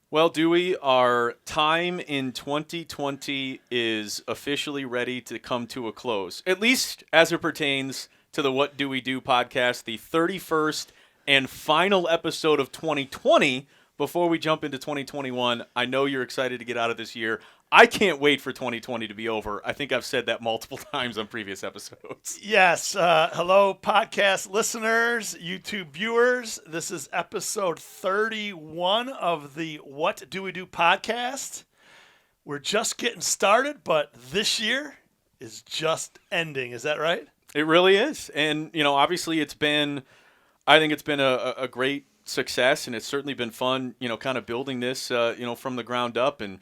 Well, Dewey, our time in 2020 is officially ready to come to a close, at least as it pertains to the What Do We Do podcast, the 31st and final episode of 2020. Before we jump into 2021, I know you're excited to get out of this year. I can't wait for 2020 to be over. I think I've said that multiple times on previous episodes. Yes. Hello, podcast listeners, YouTube viewers. This is episode 31 of the What Do We Do podcast. We're just getting started, but this year is just ending. Is that right? It really is. And, obviously I think it's been a great success, and it's certainly been fun, kind of building this, from the ground up. And,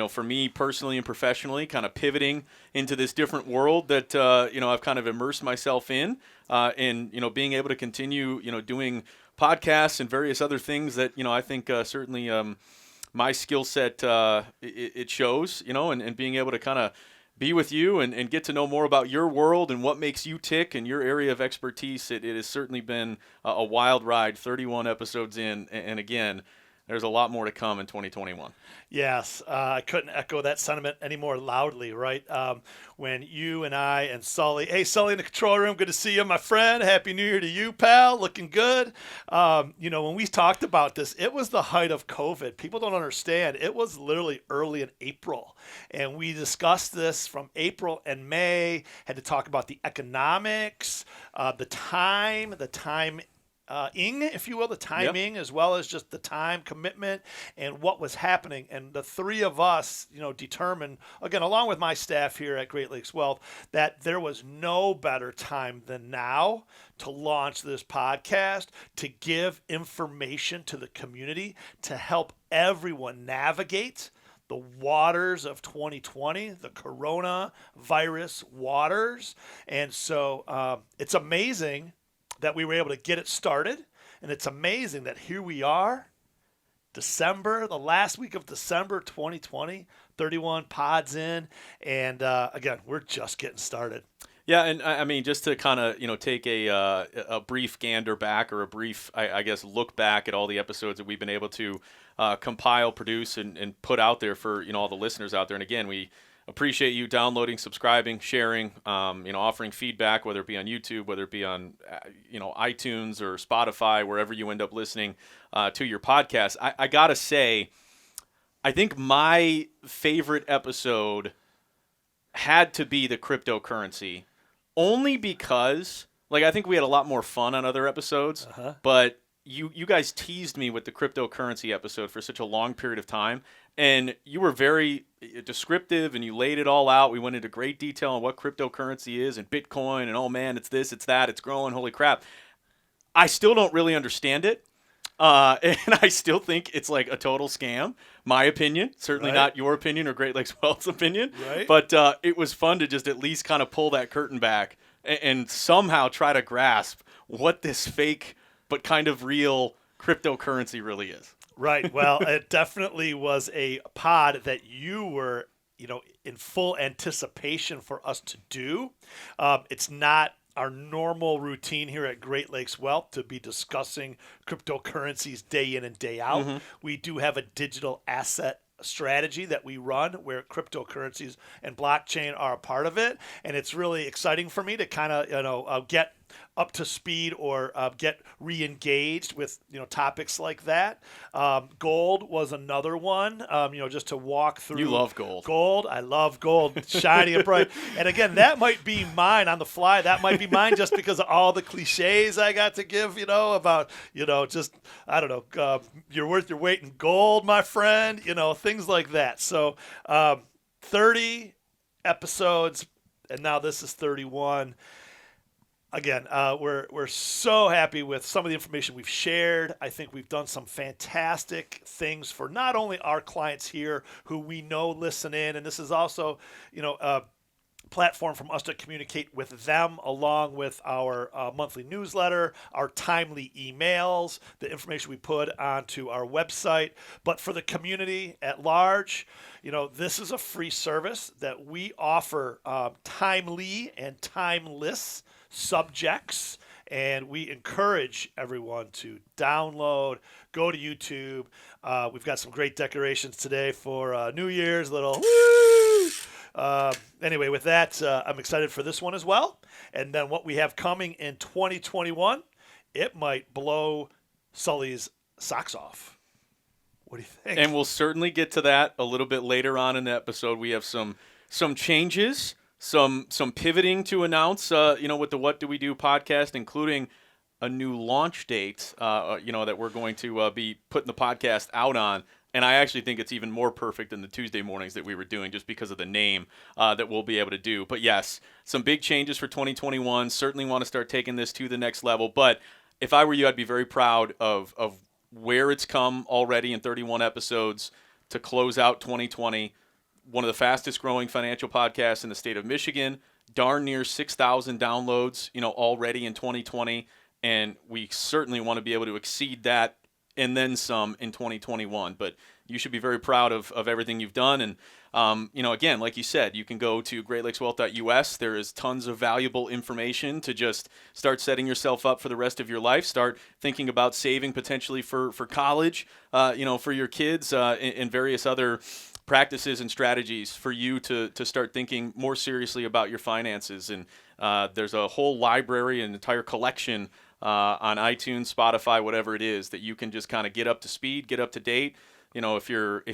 for me personally and professionally, kind of pivoting into this different world that, I've kind of immersed myself in, and, being able to continue, doing podcasts and various other things that, I think certainly my skill set, it shows, and being able to kind of be with you and get to know more about your world and what makes you tick and your area of expertise. It has certainly been a wild ride, 31 episodes in. And again, there's a lot more to come in 2021. Yes, I couldn't echo that sentiment any more loudly, right? When you and I and Sully, hey, Sully in the control room, good to see you, my friend. Happy New Year to you, pal. Looking good. When we talked about this, it was the height of COVID. People don't understand. It was literally early in April. And we discussed this from April and May, had to talk about the economics, the time, if you will, the timing, Yep. as well as just the time commitment and what was happening. And the three of us, determined, again, along with my staff here at Great Lakes Wealth, that there was no better time than now to launch this podcast, to give information to the community, to help everyone navigate the waters of 2020, the coronavirus waters. And so it's amazing that we were able to get it started. And it's amazing that here we are, December, the last week of December 2020, 31 pods in. And again, we're just getting started. Yeah, and I mean, just to kind of take a brief gander back, or a brief, I guess, look back at all the episodes that we've been able to compile, produce, and put out there for all the listeners out there. And again, we appreciate you downloading, subscribing, sharing, offering feedback, whether it be on YouTube, whether it be on iTunes or Spotify, wherever you end up listening to your podcast. I gotta say, I think my favorite episode had to be the cryptocurrency. Only because, I think we had a lot more fun on other episodes, but you guys teased me with the cryptocurrency episode for such a long period of time, and you were very descriptive, and you laid it all out. We went into great detail on what cryptocurrency is and Bitcoin, and oh man, it's this, it's that, it's growing, holy crap. I still don't really understand it, and I still think it's like a total scam. My opinion, certainly not your opinion or Great Lakes Wealth's opinion, but it was fun to just at least kind of pull that curtain back and somehow try to grasp what this fake but kind of real cryptocurrency really is. Right. Well, it definitely was a pod that you were, in full anticipation for us to do. It's not our normal routine here at Great Lakes Wealth to be discussing cryptocurrencies day in and day out. Mm-hmm. We do have a digital asset strategy that we run where cryptocurrencies and blockchain are a part of it. And it's really exciting for me to kind of, get up to speed or get re-engaged with topics like that. Gold was another one. Just to walk through. You love gold. Gold, I love gold, shiny and bright. And again, that might be mine on the fly. That might be mine just because of all the cliches I got to give. About just I don't know. You're worth your weight in gold, my friend. Things like that. So 30 episodes, and now this is 31. Again, we're so happy with some of the information we've shared. I think we've done some fantastic things for not only our clients here who we know listen in, and this is also, a platform from us to communicate with them along with our monthly newsletter, our timely emails, the information we put onto our website. But for the community at large, this is a free service that we offer timely and timeless subjects And we encourage everyone to download, go to YouTube. We've got some great decorations today for New Year's, little woo! Anyway, with that, I'm excited for this one as well. And then what we have coming in 2021, it might blow Sully's socks off. What do you think? And we'll certainly get to that a little bit later on in the episode. We have some changes, some pivoting to announce, with the What Do We Do podcast, including a new launch date, that we're going to be putting the podcast out on. And I actually think it's even more perfect than the Tuesday mornings that we were doing just because of the name that we'll be able to do. But yes, some big changes for 2021. Certainly want to start taking this to the next level. But if I were you, I'd be very proud of where it's come already in 31 episodes to close out 2020. One of the fastest growing financial podcasts in the state of Michigan, darn near 6,000 downloads, already in 2020. And we certainly want to be able to exceed that and then some in 2021. But you should be very proud of everything you've done. And, again, like you said, you can go to greatlakeswealth.us. There is tons of valuable information to just start setting yourself up for the rest of your life. Start thinking about saving potentially for college, for your kids and various other practices and strategies for you to start thinking more seriously about your finances. And there's a whole library, an entire collection on iTunes, Spotify, whatever it is, that you can just kind of get up to speed, get up to date. If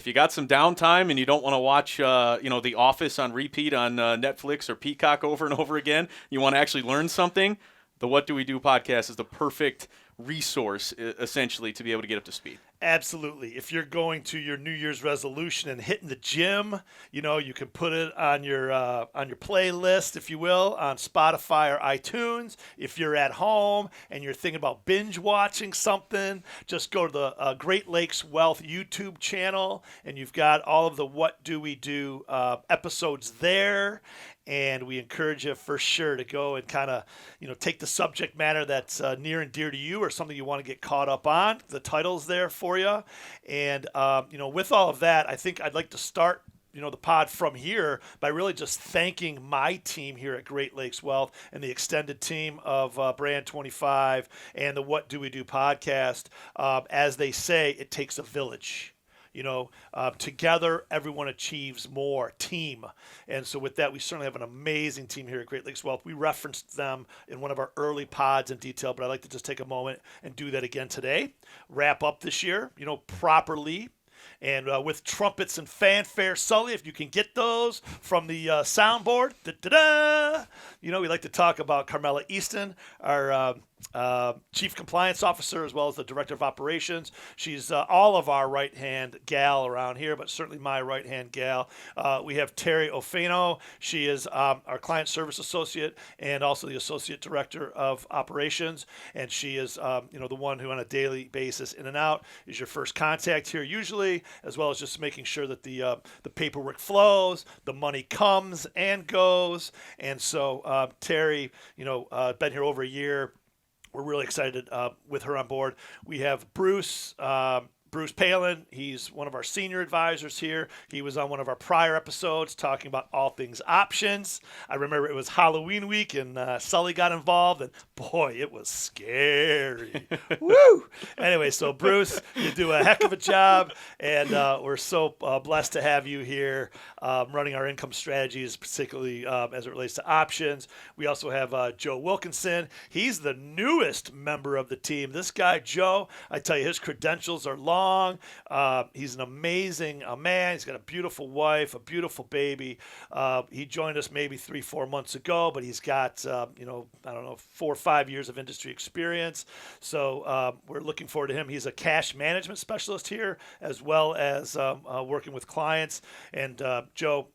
you got some downtime and you don't want to watch, The Office on repeat on Netflix or Peacock over and over again, you want to actually learn something, the What Do We Do podcast is the perfect resource, essentially, to be able to get up to speed. Absolutely. If you're going to your New Year's resolution and hitting the gym, you can put it on your playlist, if you will, on Spotify or iTunes. If you're at home and you're thinking about binge watching something, just go to the Great Lakes Wealth YouTube channel, and you've got all of the What Do We Do episodes there. And we encourage you for sure to go and kind of, take the subject matter that's near and dear to you or something you want to get caught up on. The title's there for you. And, with all of that, I think I'd like to start, the pod from here by really just thanking my team here at Great Lakes Wealth and the extended team of Brand25 and the What Do We Do podcast. As they say, it takes a village. Together, everyone achieves more. Team. And so with that, we certainly have an amazing team here at Great Lakes Wealth. We referenced them in one of our early pods in detail, but I'd like to just take a moment and do that again today. Wrap up this year, properly. And with trumpets and fanfare, Sully, if you can get those from the soundboard, da-da-da! We like to talk about Carmela Easton, our Chief Compliance Officer, as well as the Director of Operations. She's all of our right-hand gal around here, but certainly my right-hand gal. We have Terry Ofeno. She is our Client Service Associate and also the Associate Director of Operations. And she is, the one who on a daily basis, in and out, is your first contact here usually, as well as just making sure that the paperwork flows, the money comes and goes. And so Terry, been here over a year. We're really excited with her on board. We have Bruce Palin. He's one of our senior advisors here. He was on one of our prior episodes talking about all things options. I remember it was Halloween week and Sully got involved, and boy, it was scary. Woo! Anyway, so Bruce, you do a heck of a job, and we're so blessed to have you here running our income strategies, particularly as it relates to options. We also have Joe Wilkinson. He's the newest member of the team. This guy, Joe, I tell you, his credentials are long. He's an amazing man. He's got a beautiful wife, a beautiful baby. He joined us maybe 3-4 months ago, but he's got, 4 or 5 years of industry experience. So we're looking forward to him. He's a cash management specialist here, as well as working with clients. And Joe,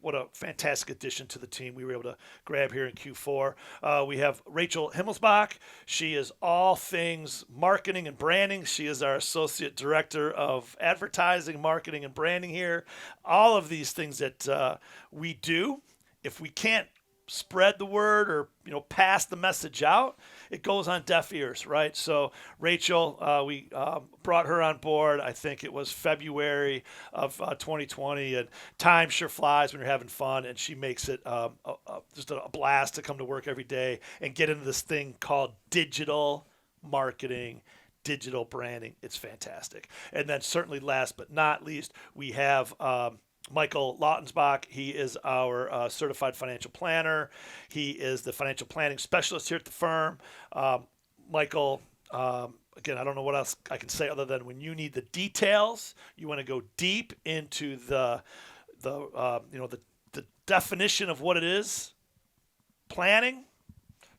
what a fantastic addition to the team we were able to grab here in Q4. We have Rachel Himmelsbach. She is all things marketing and branding. She is our Associate Director of Advertising, Marketing, and Branding here. All of these things that we do, if we can't spread the word or pass the message out, it goes on deaf ears, right? So Rachel, we brought her on board. I think it was February of 2020, and time sure flies when you're having fun. And she makes it just a blast to come to work every day and get into this thing called digital marketing, digital branding. It's fantastic. And then certainly last but not least, we have Michael Lautensbach. He is our certified financial planner. He is the financial planning specialist here at the firm. Michael, again, I don't know what else I can say other than when you need the details, you want to go deep into the definition of what it is, planning.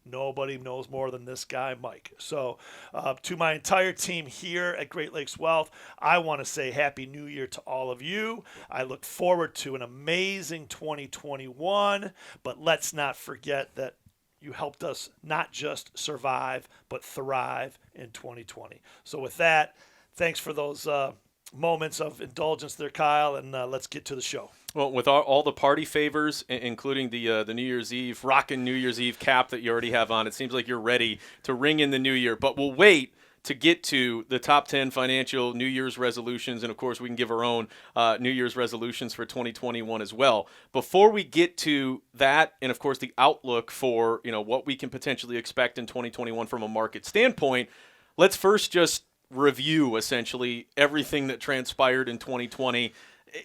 Nobody knows more than this guy, Mike. So to my entire team here at Great Lakes Wealth, I want to say Happy New Year to all of you. I look forward to an amazing 2021, but let's not forget that you helped us not just survive, but thrive in 2020. So with that, thanks for those moments of indulgence there, Kyle, and let's get to the show. Well, with all the party favors, including the New Year's Eve, rockin' New Year's Eve cap that you already have on, it seems like you're ready to ring in the new year. But we'll wait to get to the top 10 financial New Year's resolutions. And, of course, we can give our own New Year's resolutions for 2021 as well. Before we get to that and, of course, the outlook for, what we can potentially expect in 2021 from a market standpoint, let's first just review, essentially, everything that transpired in 2020.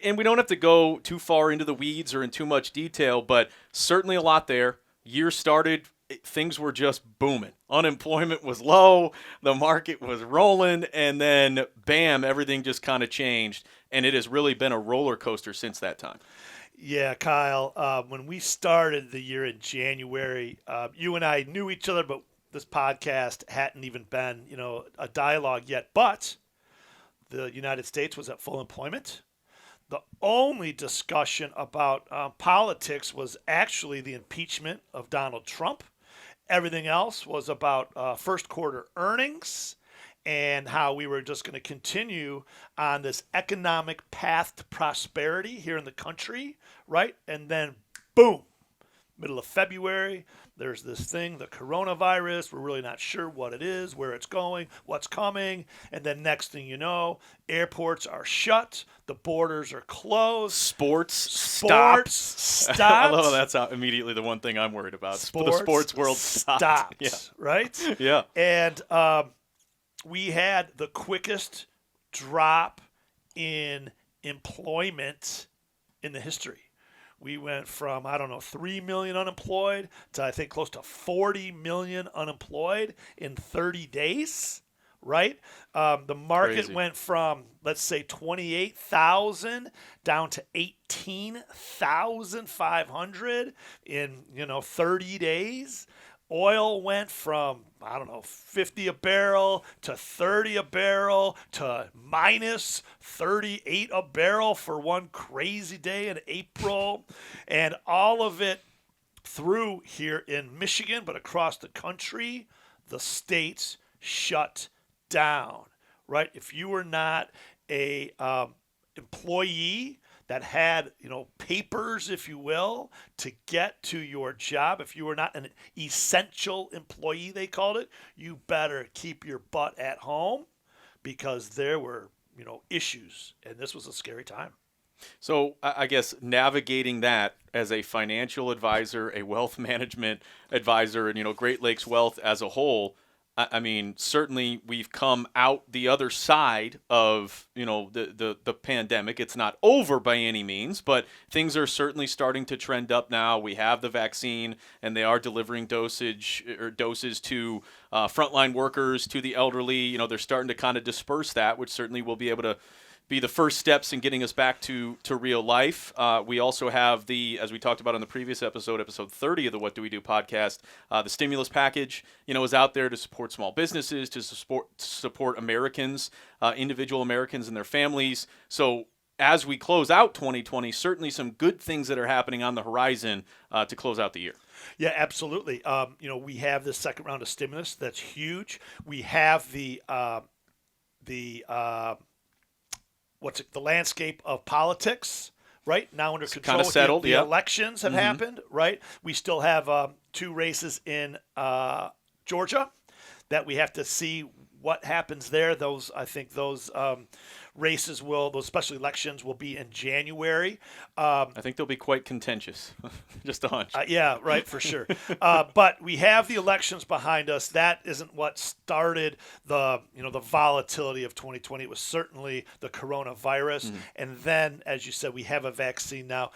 And we don't have to go too far into the weeds or in too much detail, but certainly a lot there. Year started, things were just booming. Unemployment was low, the market was rolling, and then bam, everything just kind of changed. And it has really been a roller coaster since that time. Yeah, Kyle, when we started the year in January, you and I knew each other, but this podcast hadn't even been, a dialogue yet. But the United States was at full employment. The only discussion about politics was actually the impeachment of Donald Trump. Everything else was about first quarter earnings and how we were just going to continue on this economic path to prosperity here in the country, right? And then, boom, middle of February, there's this thing, the coronavirus. We're really not sure what it is, where it's going, what's coming. And then next thing you know, airports are shut. The borders are closed. Sports stopped. Stopped. Although that's immediately the one thing I'm worried about. The sports world stopped. Yeah. Right? Yeah. And we had the quickest drop in employment in the history. We went from, 3 million unemployed to, I think, close to 40 million unemployed in 30 days, right? The market Crazy. went from, let's say, 28,000 down to 18,500 in, 30 days. Oil went from, 50 a barrel to 30 a barrel to minus 38 a barrel for one crazy day in April. And all of it through here in Michigan, but across the country, the states shut down, right? If you were not a employee that had, papers, if you will, to get to your job. If you were not an essential employee, they called it, you better keep your butt at home because there were, issues. And this was a scary time. So I guess navigating that as a financial advisor, a wealth management advisor, and, Great Lakes Wealth as a whole, I mean, certainly we've come out the other side of, the pandemic. It's not over by any means, but things are certainly starting to trend up now. We have the vaccine, and they are delivering doses to frontline workers, to the elderly. They're starting to kind of disperse that, which certainly will be able to be the first steps in getting us back to real life. We also have as we talked about on the previous episode 30 of the What Do We Do podcast, the stimulus package, is out there to support small businesses, to support Americans, individual Americans and their families. So as we close out 2020, certainly some good things that are happening on the horizon to close out the year. Yeah, absolutely. We have this second round of stimulus that's huge. We have the landscape of politics right now under control. Kind of settled. The elections have happened, right? We still have 2 races in Georgia that we have to see what happens there. I think those races those special elections will be in January. I think they'll be quite contentious. Just a hunch. Yeah, right, for sure. But we have the elections behind us. That isn't what started the volatility of 2020. It was certainly the coronavirus. And then, as you said, we have a vaccine now.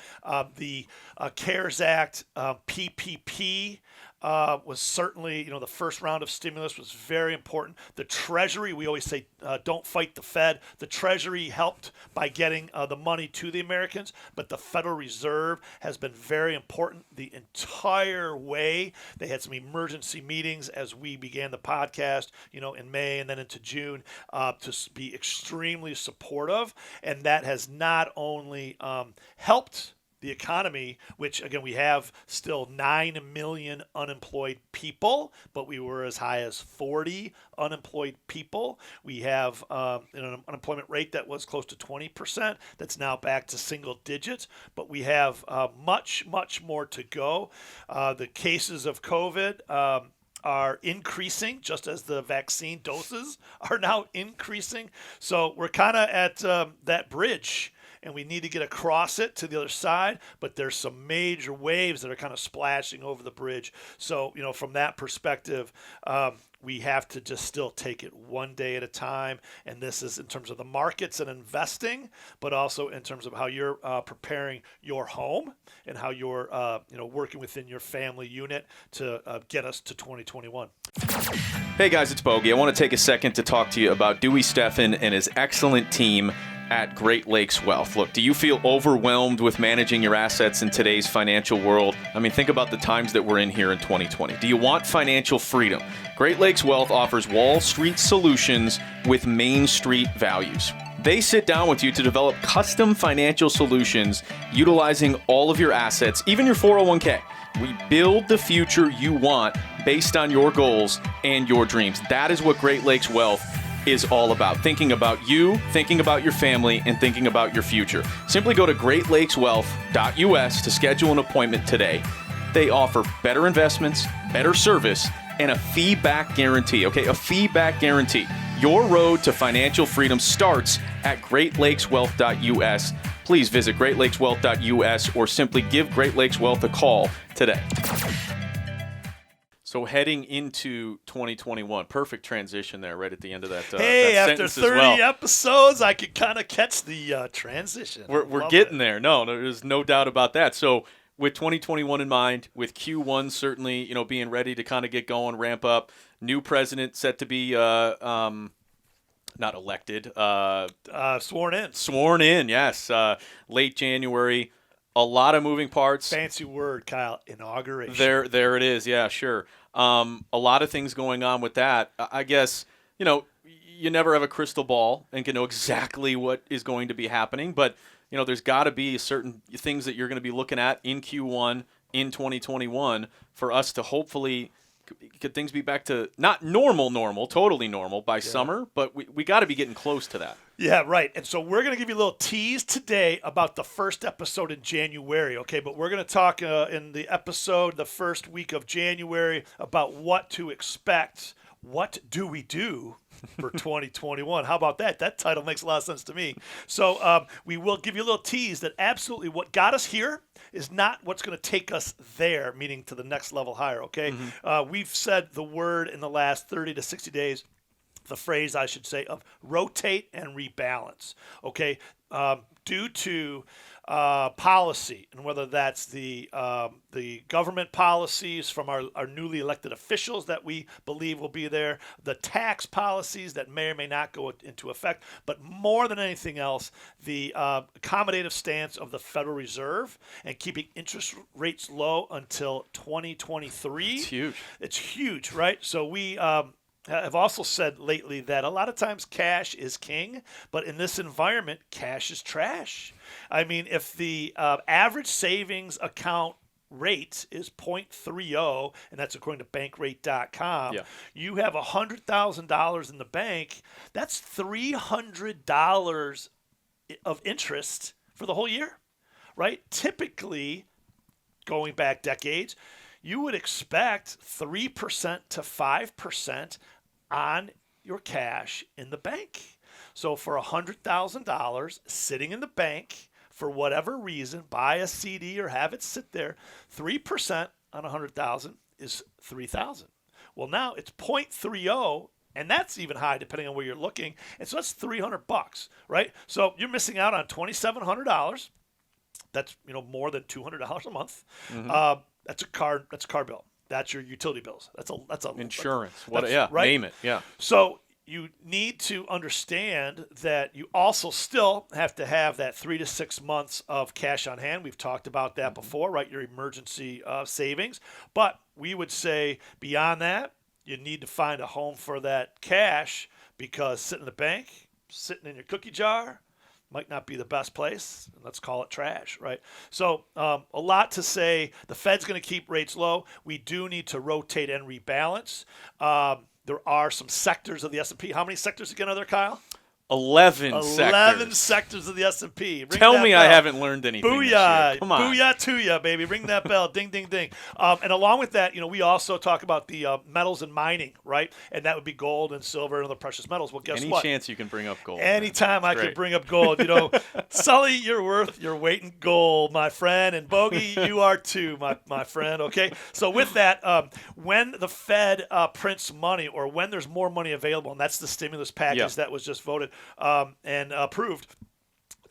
The CARES Act, PPP, was certainly, the first round of stimulus was very important. The Treasury, we always say, don't fight the Fed. The Treasury helped by getting the money to the Americans, but the Federal Reserve has been very important the entire way. They had some emergency meetings as we began the podcast, in May and then into June, to be extremely supportive. And that has not only helped the economy, which, again, we have still 9 million unemployed people, but we were as high as 40 unemployed people. We have an unemployment rate that was close to 20%. That's now back to single digits, but we have much, much more to go. The cases of COVID are increasing, just as the vaccine doses are now increasing. So we're kind of at that bridge, and we need to get across it to the other side, but there's some major waves that are kind of splashing over the bridge. So, from that perspective, we have to just still take it one day at a time. And this is in terms of the markets and investing, but also in terms of how you're preparing your home and how you're working within your family unit to get us to 2021. Hey guys, it's Bogey. I want to take a second to talk to you about Dewey Steffen and his excellent team at Great Lakes Wealth. Look, do you feel overwhelmed with managing your assets in today's financial world? I mean, think about the times that we're in here in 2020. Do you want financial freedom? Great Lakes Wealth offers Wall Street solutions with Main Street values. They sit down with you to develop custom financial solutions utilizing all of your assets, even your 401k. We build the future you want based on your goals and your dreams. That is what Great Lakes Wealth is all about. Thinking about you, thinking about your family, and thinking about your future. Simply go to greatlakeswealth.us to schedule an appointment today. They offer better investments, better service, and a fee-back guarantee. Okay, a fee-back guarantee. Your road to financial freedom starts at greatlakeswealth.us. Please visit greatlakeswealth.us or simply give Great Lakes Wealth a call today. So heading into 2021, perfect transition there right at the end of that. Hey, that after 30 episodes, I could kind of catch the transition. We're getting there. No, there's no doubt about that. So with 2021 in mind, with Q1 certainly, being ready to kind of get going, ramp up, new president set to be not elected, sworn in. Sworn in, yes, late January. A lot of moving parts. Fancy word, Kyle. Inauguration. There it is. Yeah, sure. A lot of things going on with that. I guess, you never have a crystal ball and can know exactly what is going to be happening, but, there's got to be certain things that you're going to be looking at in Q1 in 2021 for us to hopefully could things be back to not totally normal by summer, but we got to be getting close to that. Yeah, right. And so we're going to give you a little tease today about the first episode in January, okay? But we're going to talk in the episode the first week of January about what to expect. What do we do for 2021? How about that? That title makes a lot of sense to me. So we will give you a little tease that absolutely what got us here is not what's going to take us there, meaning to the next level higher, okay? We've said the word in the last 30 to 60 days, the phrase, I should say, of rotate and rebalance, okay? Due to policy, and whether that's the government policies from our newly elected officials that we believe will be there, the tax policies that may or may not go into effect, but more than anything else, the accommodative stance of the Federal Reserve and keeping interest rates low until 2023. It's huge. It's huge, right? So we have also said lately that a lot of times cash is king, but in this environment, cash is trash. I mean, if the average savings account rate is 0.30, and that's according to bankrate.com, you have $100,000 in the bank, that's $300 of interest for the whole year. right? Typically, going back decades, you would expect 3% to 5% on your cash in the bank. So for $100,000 sitting in the bank, for whatever reason, buy a CD or have it sit there, 3% on 100,000 is 3,000. Well, now it's 0.30, and that's even high depending on where you're looking. And so that's $300, right? So you're missing out on $2,700. That's more than $200 a month. Mm-hmm. That's a car bill. That's your utility bills. That's a insurance. Right? Name it. Yeah. So you need to understand that you also still have to have that 3 to 6 months of cash on hand. We've talked about that before, right? Your emergency savings. But we would say beyond that, you need to find a home for that cash, because sitting in the bank, sitting in your cookie jar, might not be the best place. Let's call it trash, right? So a lot to say. The Fed's going to keep rates low. We do need to rotate and rebalance. There are some sectors of the S&P. How many sectors again are there, Kyle? 11 sectors of the S&P. Tell me I haven't learned anything this year. Come on. Booyah to ya, baby. Ring that bell. Ding, ding, ding. And along with that, we also talk about the metals and mining, right? And that would be gold and silver and other precious metals. Well, guess what? Any chance you can bring up gold? Anytime I can bring up gold. Sully, you're worth your weight in gold, my friend. And Bogey, you are too, my friend. Okay? So with that, when the Fed prints money, or when there's more money available, and that's the stimulus package that was just voted and approved,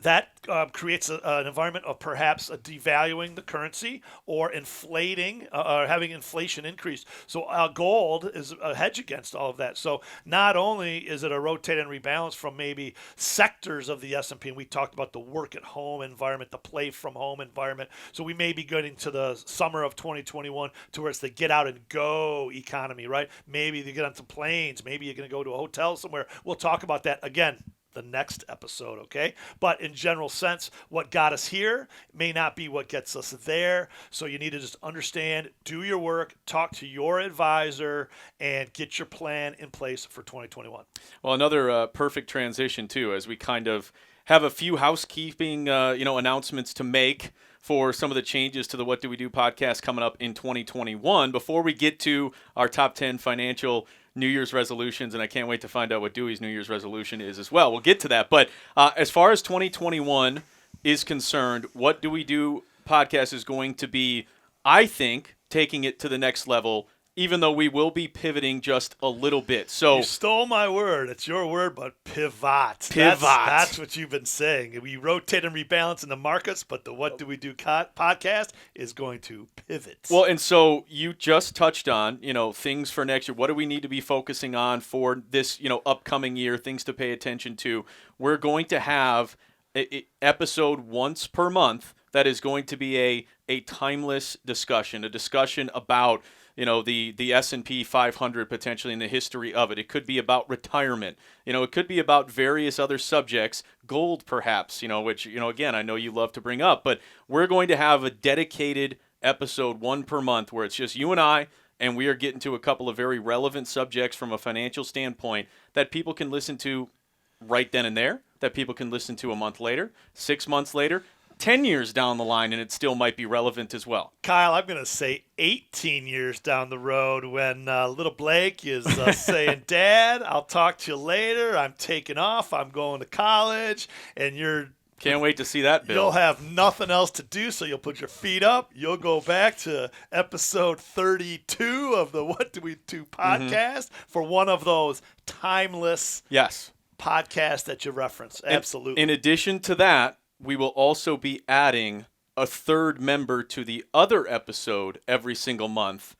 that creates an environment of perhaps devaluing the currency or inflating or having inflation increase. So gold is a hedge against all of that. So not only is it a rotate and rebalance from maybe sectors of the S&P, and we talked about the work at home environment, the play from home environment. So we may be getting to the summer of 2021 to where it's the get out and go economy, right? Maybe you get on some planes. Maybe you're going to go to a hotel somewhere. We'll talk about that again the next episode, okay? But in general sense, what got us here may not be what gets us there. So you need to just understand, do your work, talk to your advisor, and get your plan in place for 2021. Well, another perfect transition, too, as we kind of have a few housekeeping announcements to make for some of the changes to the What Do We Do podcast coming up in 2021. Before we get to our top 10 financial New Year's resolutions, and I can't wait to find out what Dewey's New Year's resolution is as well. We'll get to that. But as far as 2021 is concerned, What Do We Do podcast is going to be, I think, taking it to the next level, even though we will be pivoting just a little bit. So you stole my word. It's your word, but pivot. That's what you've been saying. We rotate and rebalance in the markets, but the What Do We Do podcast is going to pivot. Well, and so you just touched on, things for next year. What do we need to be focusing on for this, upcoming year, things to pay attention to? We're going to have an episode once per month that is going to be a timeless discussion, a discussion about the S&P 500 potentially in the history of it. It could be about retirement. It could be about various other subjects, gold perhaps, which, again, I know you love to bring up. But we're going to have a dedicated episode, one per month, where it's just you and I, and we are getting to a couple of very relevant subjects from a financial standpoint that people can listen to right then and there, that people can listen to a month later, 6 months later, 10 years down the line, and it still might be relevant as well. Kyle, I'm going to say 18 years down the road when little Blake is saying, Dad, I'll talk to you later. I'm taking off. I'm going to college. And you're... Can't wait to see that, Bill. You'll have nothing else to do, so you'll put your feet up. You'll go back to episode 32 of the What Do We Do podcast for one of those timeless podcasts that you reference. Absolutely. In addition to that, we will also be adding a third member to the other episode every single month.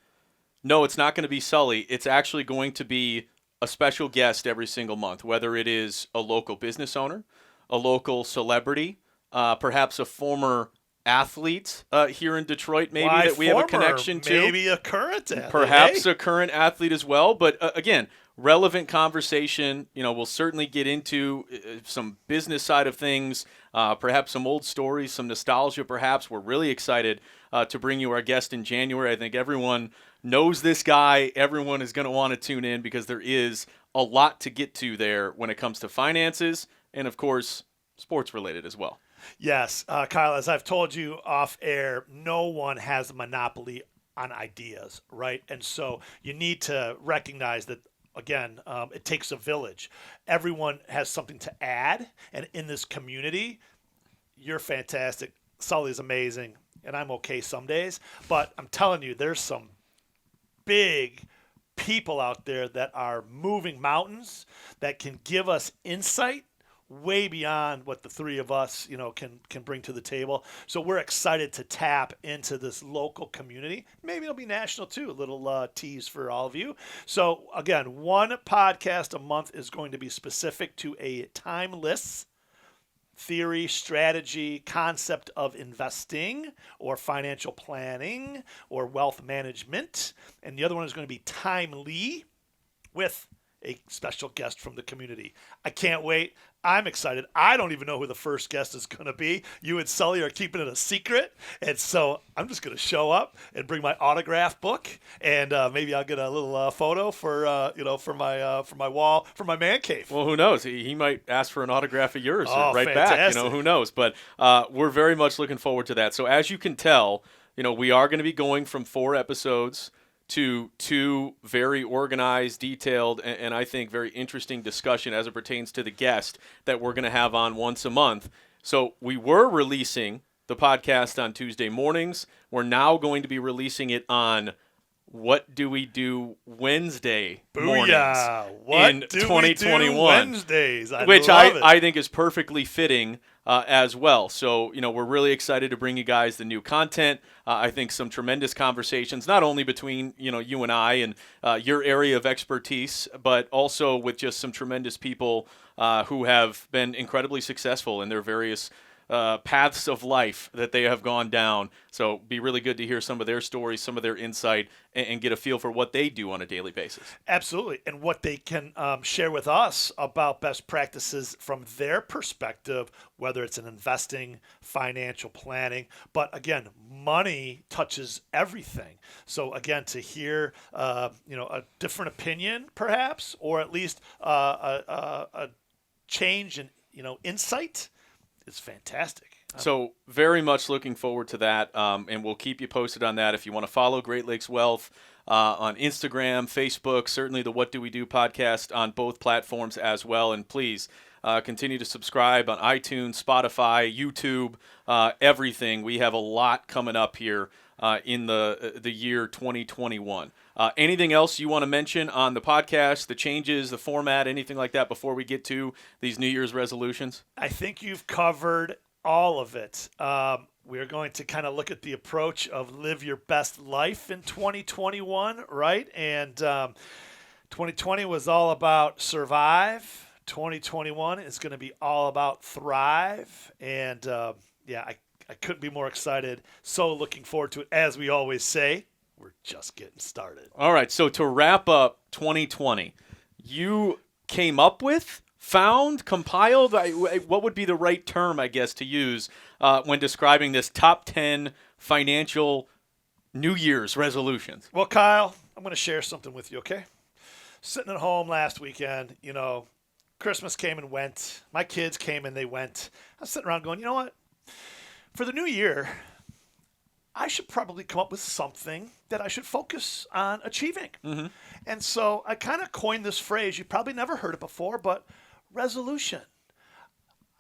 No, it's not going to be Sully. It's actually going to be a special guest every single month, whether it is a local business owner, a local celebrity, perhaps a former athlete here in Detroit, maybe that we have a connection to. Maybe a current athlete. Perhaps a current athlete as well. But again, relevant conversation. We'll certainly get into some business side of things, perhaps some old stories, some nostalgia perhaps. We're really excited to bring you our guest in January. I think everyone knows this guy. Everyone is going to want to tune in because there is a lot to get to there when it comes to finances and, of course, sports related as well. Yes, Kyle, as I've told you off air, no one has a monopoly on ideas, right? And so you need to recognize that, again, it takes a village. Everyone has something to add. And in this community, you're fantastic. Sully's amazing. And I'm okay some days. But I'm telling you, there's some big people out there that are moving mountains that can give us insight way beyond what the three of us, can bring to the table. So we're excited to tap into this local community. Maybe it'll be national too. A little tease for all of you. So again, one podcast a month is going to be specific to a timeless theory, strategy, concept of investing or financial planning or wealth management. And the other one is going to be timely with a special guest from the community. I can't wait. I'm excited. I don't even know who the first guest is going to be. You and Sully are keeping it a secret. And so I'm just going to show up and bring my autograph book. And maybe I'll get a little photo for my wall, for my man cave. Well, who knows? He might ask for an autograph of yours right fantastic. back. Who knows? But we're very much looking forward to that. So as you can tell, we are going to be going from 4 episodes to 2 very organized, detailed, and I think very interesting discussion as it pertains to the guest that we're going to have on once a month. So we were releasing the podcast on Tuesday mornings. We're now going to be releasing it on What Do We Do Wednesday mornings in 2021. Wednesdays, which love it. I think is perfectly fitting as well. So, we're really excited to bring you guys the new content. I think some tremendous conversations, not only between, you and I and your area of expertise, but also with just some tremendous people who have been incredibly successful in their various paths of life that they have gone down. So be really good to hear some of their stories, some of their insight, and get a feel for what they do on a daily basis. Absolutely. And what they can share with us about best practices from their perspective, whether it's in investing, financial planning. But again, money touches everything. So again, to hear a different opinion perhaps, or at least a change in insight, is fantastic. So very much looking forward to that, and we'll keep you posted on that. If you want to follow Great Lakes Wealth on Instagram, Facebook, certainly the What Do We Do podcast on both platforms as well. And please continue to subscribe on iTunes, Spotify, YouTube, everything. We have a lot coming up here in the year 2021. Anything else you want to mention on the podcast, the changes, the format, anything like that before we get to these New Year's resolutions? I think you've covered all of it. We're going to kind of look at the approach of live your best life in 2021, right? And 2020 was all about survive. 2021 is going to be all about thrive. And I couldn't be more excited. So looking forward to it. As we always say, we're just getting started. All right. So to wrap up 2020, you came up with, found, compiled, what would be the right term, I guess, to use when describing this top 10 financial New Year's resolutions? Well, Kyle, I'm going to share something with you, okay? Sitting at home last weekend, Christmas came and went. My kids came and they went. I was sitting around going, you know what? For the new year, I should probably come up with something that I should focus on achieving. Mm-hmm. And so I kind of coined this phrase. You probably never heard it before, but resolution.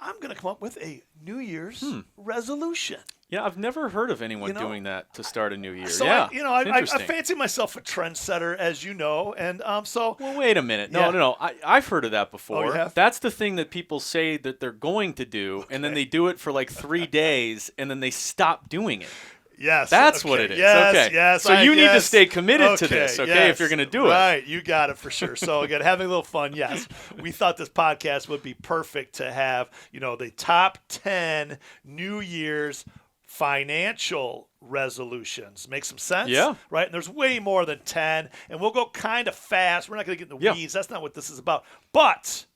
I'm going to come up with a New Year's resolution. Yeah, I've never heard of anyone doing that to start a new year. So yeah, I fancy myself a trendsetter, as you know, and so. Well, wait a minute. No. I've heard of that before. Oh, you have? That's the thing that people say that they're going to do, and then they do it for like 3 days, and then they stop doing it. Yes. That's okay. what it is. Yes, okay. yes. So you need to stay committed to this, okay, yes. if you're going to do it. Right, you got it for sure. So again, having a little fun, yes. We thought this podcast would be perfect to have, the top 10 New Year's financial resolutions. Make some sense? Yeah. Right? And there's way more than 10, and we'll go kind of fast. We're not going to get in the weeds. That's not what this is about. But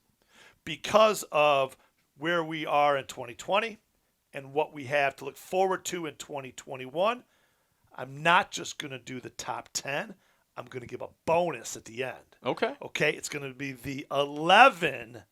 because of where we are in 2020, and what we have to look forward to in 2021, I'm not just going to do the top 10. I'm going to give a bonus at the end. Okay. Okay, it's going to be the 11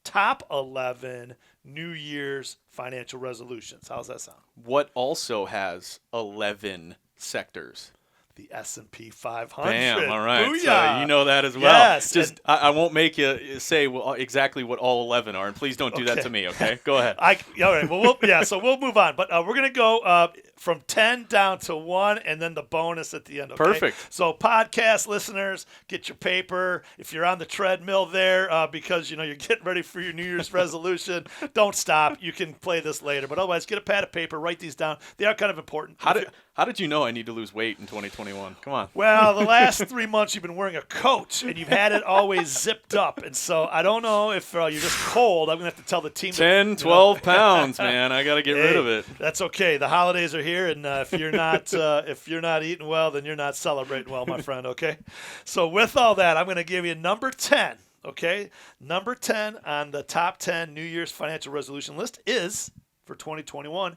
top 11 New Year's financial resolutions. How's that sound? What also has 11 sectors? The S&P 500. Bam, all right. Booyah. So you know that as well. Yes. Just I won't make you say exactly what all 11 are, and please don't do that to me, okay? Go ahead. All right. Well, so we'll move on. But we're going to go from 10 down to 1 and then the bonus at the end, okay? Perfect. So podcast listeners, get your paper. If you're on the treadmill there because, you're getting ready for your New Year's resolution, don't stop. You can play this later. But otherwise, get a pad of paper, write these down. They are kind of important. How did you know I need to lose weight in 2021? Come on. Well, the last 3 months you've been wearing a coat and you've had it always zipped up. And so I don't know if you're just cold. I'm going to have to tell the team. 10, 12 pounds, man. I got to get rid of it. That's okay. The holidays are here, and if you're not eating well, then you're not celebrating well, my friend, okay? So with all that, I'm going to give you number 10, okay? Number 10 on the top 10 New Year's financial resolution list is, for 2021,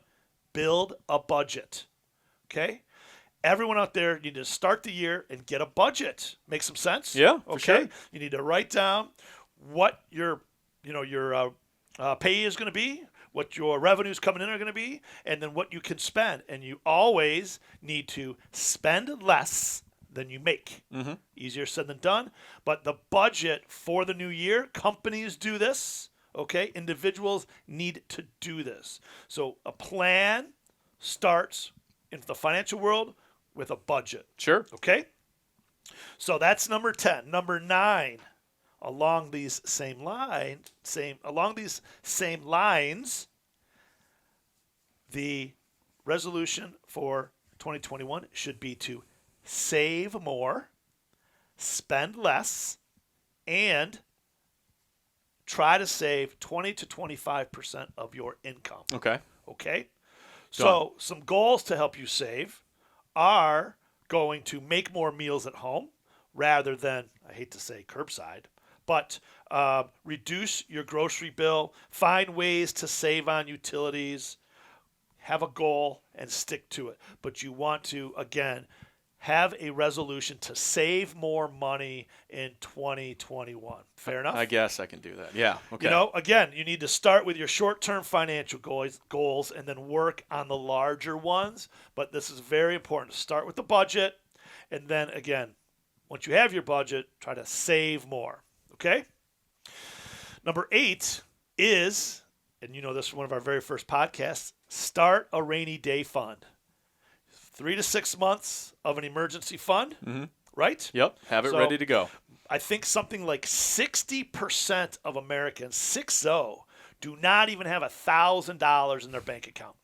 build a budget, okay? Everyone out there, you need to start the year and get a budget. Make some sense? Yeah, okay. For sure. You need to write down what your pay is going to be, what your revenues coming in are going to be, and then what you can spend. And you always need to spend less than you make. Mm-hmm. Easier said than done. But the budget for the new year, companies do this, okay? Individuals need to do this. So a plan starts in the financial world with a budget. Sure. Okay? So that's number 10. Number 9, along these same lines, the resolution for 2021 should be to save more, spend less, and try to save 20 to 25% of your income. Okay. Okay? So some goals to help you save are going to make more meals at home rather than, I hate to say curbside, but reduce your grocery bill, find ways to save on utilities, have a goal, and stick to it. But you want to, again, have a resolution to save more money in 2021. Fair enough? I guess I can do that. Yeah. Okay. Again, you need to start with your short-term financial goals and then work on the larger ones. But this is very important. Start with the budget, and then, again, once you have your budget, try to save more. Okay? Number 8 is, and this is one of our very first podcasts, start a rainy day fund. 3 to 6 months of an emergency fund, right? Yep. Have it ready to go. I think something like 60% of Americans, 60, do not even have $1,000 in their bank account.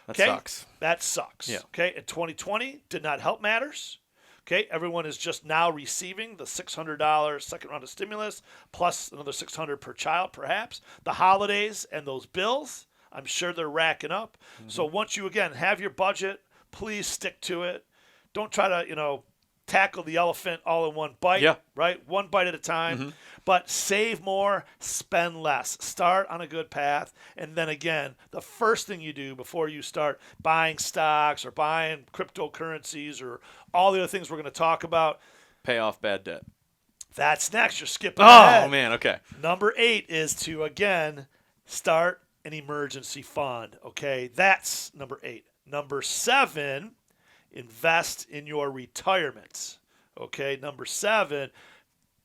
That sucks. That sucks. Yeah. Okay. In 2020, did not help matters. Okay. Everyone is just now receiving the $600 second round of stimulus plus another $600 per child, perhaps. The holidays and those bills, I'm sure they're racking up. Mm-hmm. So once you, again, have your budget, please stick to it. Don't try to, tackle the elephant all in one bite, right? One bite at a time. Mm-hmm. But save more, spend less. Start on a good path. And then again, the first thing you do before you start buying stocks or buying cryptocurrencies or all the other things we're going to talk about. Pay off bad debt. That's next. You're skipping ahead. Oh, man. Okay. Number 8 is to, again, start an emergency fund. Okay. That's number 8. Number 7, invest in your retirement. Okay, number 7,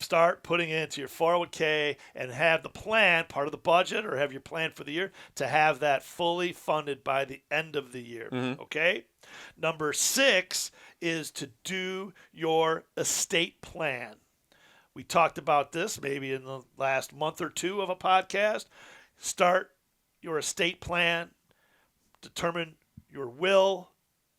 start putting into your 401k and have the plan, part of the budget, or have your plan for the year, to have that fully funded by the end of the year. Mm-hmm. Okay? Number 6 is to do your estate plan. We talked about this maybe in the last month or two of a podcast. Start your estate plan, determine your will,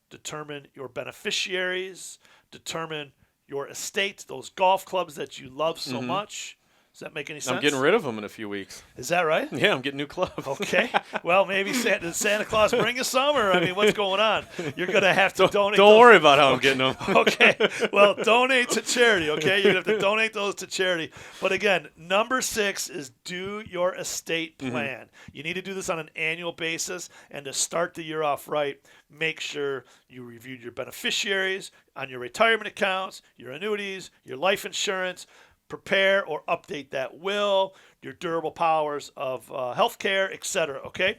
determine your beneficiaries, determine your estate, those golf clubs that you love so much. Does that make any sense? I'm getting rid of them in a few weeks. Is that right? Yeah, I'm getting new clubs. Okay. Well, maybe did Santa Claus bring you some? Or, what's going on? You're going to have to donate. Don't worry about how I'm getting them. Okay. Well, donate to charity, okay? You're going to have to donate those to charity. But again, number 6 is do your estate plan. You need to do this on an annual basis. And to start the year off right, make sure you reviewed your beneficiaries on your retirement accounts, your annuities, your life insurance. prepare or update that will, your durable powers of healthcare, etc. Okay.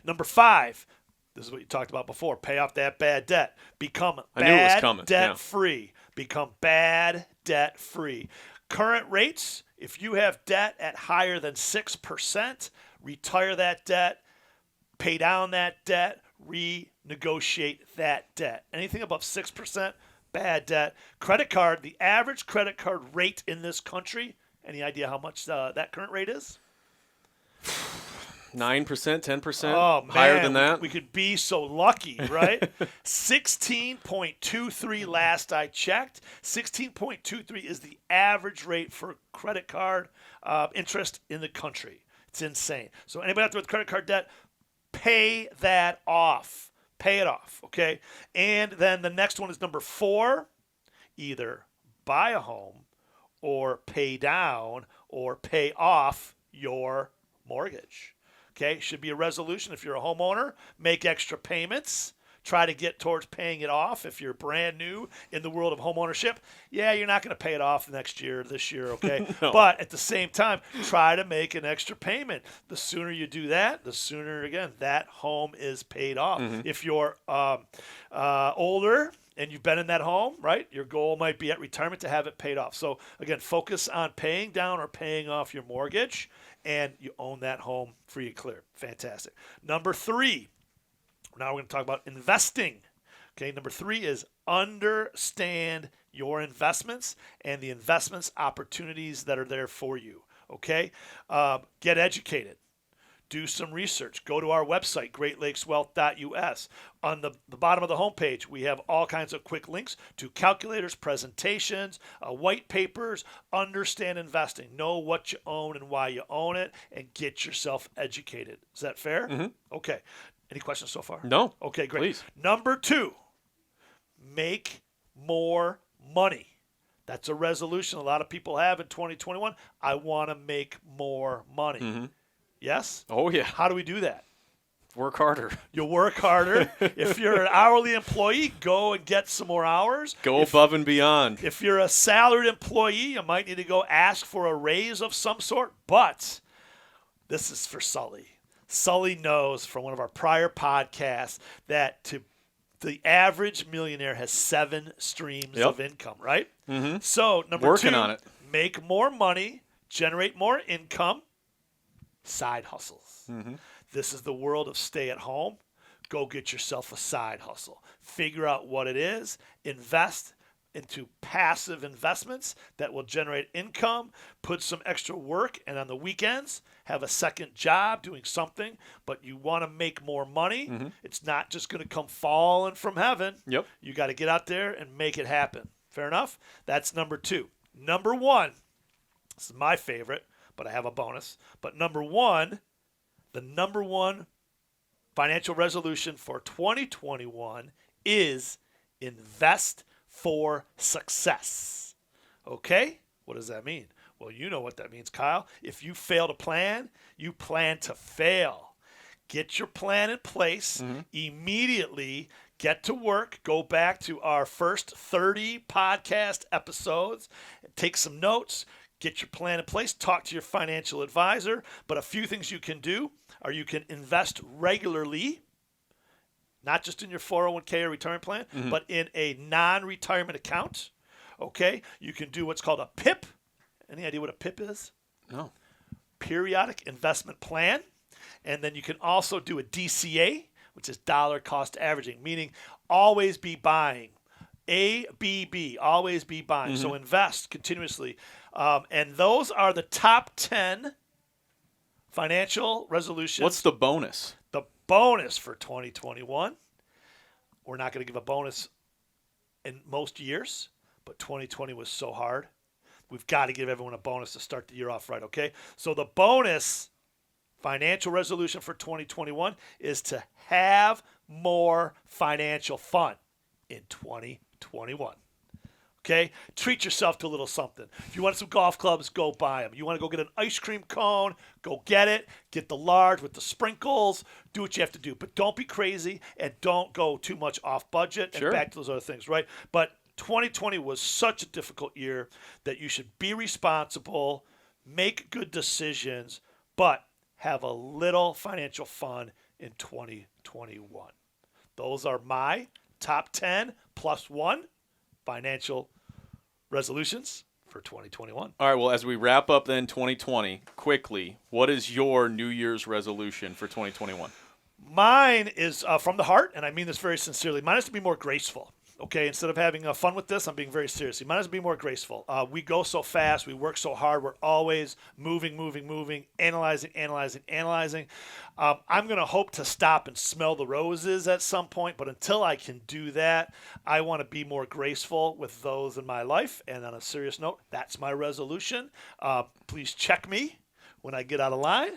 Number 5, this is what you talked about before, pay off that bad debt. Become bad debt free. Become bad debt free. Current rates, if you have debt at higher than 6%, retire that debt, pay down that debt, renegotiate that debt. Anything above 6%, bad debt. Credit card, the average credit card rate in this country, any idea how much that current rate is? 9%, 10%, oh, man, higher than that. We could be so lucky, right? 16.23 last I checked. 16.23 is the average rate for credit card interest in the country. It's insane. So anybody out there with credit card debt, pay that off. Pay it off, okay? And then the next one is number 4, either buy a home or pay down or pay off your mortgage. Okay, should be a resolution. If you're a homeowner, make extra payments. Try to get towards paying it off. If you're brand new in the world of homeownership, yeah, you're not going to pay it off next year, this year, okay? No. But at the same time, try to make an extra payment. The sooner you do that, the sooner, again, that home is paid off. If you're older and you've been in that home, right, your goal might be at retirement to have it paid off. So, again, focus on paying down or paying off your mortgage, and you own that home free and clear. Fantastic. Number 3, now we're going to talk about investing. Okay, number 3 is understand your investments and the investments opportunities that are there for you. Okay, get educated. Do some research. Go to our website, greatlakeswealth.us. On the bottom of the homepage, we have all kinds of quick links to calculators, presentations, white papers. Understand investing. Know what you own and why you own it, and get yourself educated. Is that fair? Okay. Any questions so far? No. Okay, great. Please. Number 2, make more money. That's a resolution a lot of people have in 2021. I want to make more money. Yes? Oh, yeah. How do we do that? Work harder. You work harder. If you're an hourly employee, go and get some more hours. Go above and beyond. If you're a salaried employee, you might need to go ask for a raise of some sort. But this is for Sully. Sully knows from one of our prior podcasts that the average millionaire has 7 streams of income, right? So, number 2, on it. Make more money, generate more income, side hustles. This is the world of stay at home. Go get yourself a side hustle. Figure out what it is. Invest into passive investments that will generate income. Put some extra work, and on the weekends, have a second job doing something, but you want to make more money. It's not just going to come falling from heaven. Yep. You got to get out there and make it happen. Fair enough? That's number 2. Number 1, this is my favorite, but I have a bonus. But number 1, the number 1 financial resolution for 2021 is invest for success. Okay? What does that mean? Well, you know what that means, Kyle. If you fail to plan, you plan to fail. Get your plan in place immediately. Get to work. Go back to our first 30 podcast episodes. Take some notes. Get your plan in place. Talk to your financial advisor. But a few things you can do are you can invest regularly, not just in your 401k or retirement plan, but in a non-retirement account. Okay? You can do what's called a PIP. Any idea what a PIP is? No. Periodic investment plan. And then you can also do a DCA, which is dollar cost averaging, meaning always be buying. ABB, always be buying. So invest continuously. And those are the top 10 financial resolutions. What's the bonus? The bonus for 2021. We're not going to give a bonus in most years, but 2020 was so hard. We've got to give everyone a bonus to start the year off right, okay? So the bonus financial resolution for 2021 is to have more financial fun in 2021. Okay? Treat yourself to a little something. If you want some golf clubs, go buy them. You want to go get an ice cream cone, go get it. Get the large with the sprinkles. Do what you have to do. But don't be crazy and don't go too much off budget and back to those other things, right? But 2020 was such a difficult year that you should be responsible, make good decisions, but have a little financial fun in 2021. Those are my top 10 plus one financial resolutions for 2021. All right, well, as we wrap up then 2020, quickly, what is your New Year's resolution for 2021? Mine is from the heart, and I mean this very sincerely. Mine is to be more graceful. Okay, instead of having fun with this, I'm being very serious. Mine is to be more graceful. We go so fast. We work so hard. We're always moving, analyzing. I'm going to hope to stop and smell the roses at some point, but until I can do that, I want to be more graceful with those in my life. And on a serious note, that's my resolution. Please check me when I get out of line.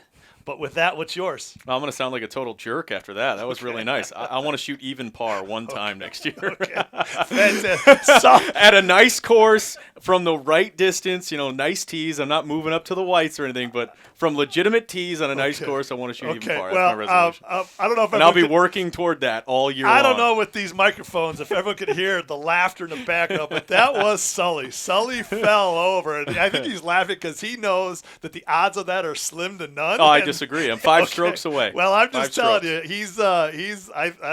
But with that, what's yours? I'm going to sound like a total jerk after that. That was really nice. I want to shoot even par one time next year. Okay. Fantastic. At a nice course, from the right distance, nice tees. I'm not moving up to the whites or anything, but from legitimate tees on a nice course, I want to shoot even par. That's my resolution. I don't know if I'll be working toward that all year long. I don't know with these microphones if everyone could hear the laughter in the background, but that was Sully. Sully fell over, and I think he's laughing because he knows that the odds of that are slim to none. Oh, I disagree. I'm five strokes away. Well, I'm just telling you, he's I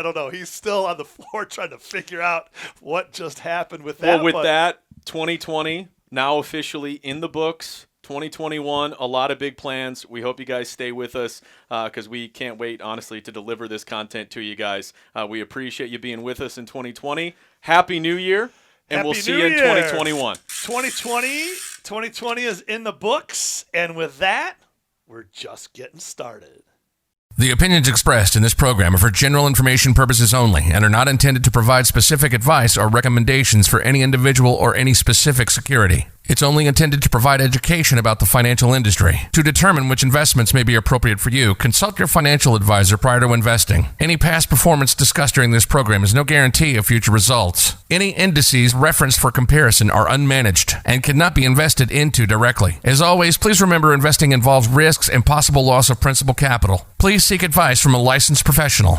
don't know. He's still on the floor trying to figure out what just happened with that. Well, with that, 2020 now officially in the books. 2021, a lot of big plans. We hope you guys stay with us because we can't wait, honestly, to deliver this content to you guys. We appreciate you being with us in 2020. Happy New Year, and we'll see you in 2021. 2020 is in the books, and with that, we're just getting started. The opinions expressed in this program are for general information purposes only and are not intended to provide specific advice or recommendations for any individual or any specific security. It's only intended to provide education about the financial industry. To determine which investments may be appropriate for you, consult your financial advisor prior to investing. Any past performance discussed during this program is no guarantee of future results. Any indices referenced for comparison are unmanaged and cannot be invested into directly. As always, please remember investing involves risks and possible loss of principal capital. Please seek advice from a licensed professional.